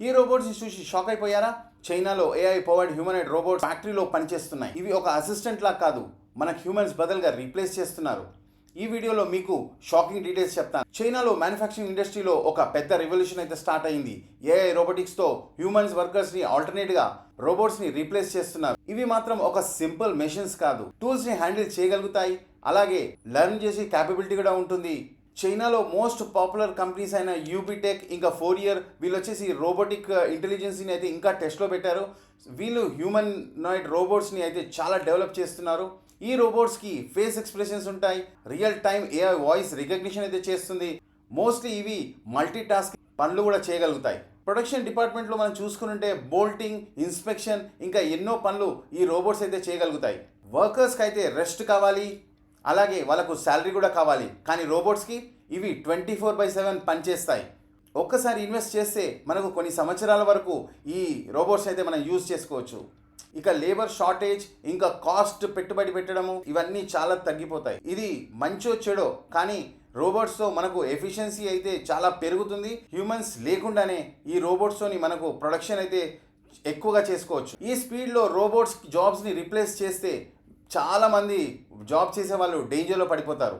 ఈ రోబోట్స్ని చూసి షాక్ అయిపోయారా? చైనాలో ఏఐ పవర్డ్ హ్యూమనాయిడ్ రోబోట్స్ ఫ్యాక్టరీలో పనిచేస్తున్నాయి. ఇవి ఒక అసిస్టెంట్ లా కాదు, మనకు హ్యూమన్స్ బదులుగా రీప్లేస్ చేస్తున్నారు. ఈ వీడియోలో మీకు షాకింగ్ డీటెయిల్స్ చెప్తాను. చైనాలో మ్యానుఫ్యాక్చరింగ్ ఇండస్ట్రీలో ఒక పెద్ద రెవల్యూషన్ అయితే స్టార్ట్ అయింది. ఏఐ రోబోటిక్స్తో హ్యూమన్స్ వర్కర్స్ని ఆల్టర్నేట్గా రోబోట్స్ని రీప్లేస్ చేస్తున్నారు. ఇవి మాత్రం ఒక సింపుల్ మెషిన్స్ కాదు, టూల్స్ని హ్యాండిల్ చేయగలుగుతాయి, అలాగే లెర్న్ చేసే క్యాపబిలిటీ కూడా ఉంటుంది. చైనాలో మోస్ట్ పాపులర్ కంపెనీస్ అయిన యూబీటెక్ ఇంకా ఫోరియర్ వీళ్ళు వచ్చేసి రోబోటిక్ ఇంటెలిజెన్స్ని అయితే ఇంకా టెస్ట్లో పెట్టారు. వీళ్ళు హ్యూమనాయిడ్ రోబోట్స్ని అయితే చాలా డెవలప్ చేస్తున్నారు. ఈ రోబోట్స్కి ఫేస్ ఎక్స్ప్రెషన్స్ ఉంటాయి, real time AI voice recognition అయితే చేస్తుంది. మోస్ట్లీ ఇవి మల్టీ టాస్క్ పనులు కూడా చేయగలుగుతాయి. ప్రొడక్షన్ డిపార్ట్మెంట్లో మనం చూసుకుంటే బోల్టింగ్, ఇన్స్పెక్షన్ ఇంకా ఎన్నో పనులు ఈ రోబోట్స్ అయితే చేయగలుగుతాయి. వర్కర్స్కి అయితే రెస్ట్ కావాలి, అలాగే వాళ్ళకు శాలరీ కూడా కావాలి. కానీ రోబోట్స్కి ఇవి 24/7 పనిచేస్తాయి. ఒక్కసారి ఇన్వెస్ట్ చేస్తే మనకు కొన్ని సంవత్సరాల వరకు ఈ రోబోట్స్ అయితే మనం యూజ్ చేసుకోవచ్చు. ఇక లేబర్ షార్టేజ్ ఇంకా కాస్ట్ పెట్టుబడి పెట్టడము ఇవన్నీ చాలా తగ్గిపోతాయి. ఇది మంచో చెడో, కానీ రోబోట్స్తో మనకు ఎఫిషియన్సీ అయితే చాలా పెరుగుతుంది. హ్యూమన్స్ లేకుండానే ఈ రోబోట్స్తోని మనకు ప్రొడక్షన్ అయితే ఎక్కువగా చేసుకోవచ్చు. ఈ స్పీడ్లో రోబోట్స్ జాబ్స్ని రీప్లేస్ చేస్తే చాలామంది జాబ్ చేసే వాళ్ళు డేంజర్లో పడిపోతారు.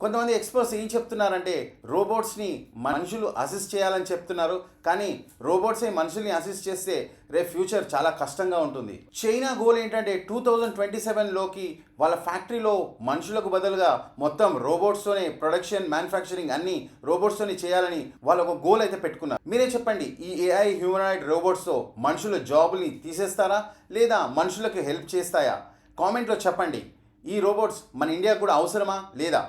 కొంతమంది ఎక్స్పర్ట్స్ ఏం చెప్తున్నారంటే రోబోట్స్ని మనుషులు అసిస్ట్ చేయాలని చెప్తున్నారు, కానీ రోబోట్సే మనుషుల్ని అసిస్ట్ చేస్తే రేపు ఫ్యూచర్ చాలా కష్టంగా ఉంటుంది. చైనా గోల్ ఏంటంటే 2027లోకి వాళ్ళ ఫ్యాక్టరీలో మనుషులకు బదులుగా మొత్తం రోబోట్స్తోనే ప్రొడక్షన్, మ్యానుఫ్యాక్చరింగ్ అన్నీ రోబోట్స్తోనే చేయాలని వాళ్ళు ఒక గోల్ అయితే పెట్టుకున్నారు. మీరే చెప్పండి, ఈ ఏఐ హ్యూమనాయిడ్ రోబోట్స్తో మనుషుల జాబుల్ని తీసేస్తారా లేదా మనుషులకు హెల్ప్ చేస్తాయా? కామెంట్లో చెప్పండి. ఈ రోబోట్స్ మన ఇండియాకు కూడా అవసరమా లేదా?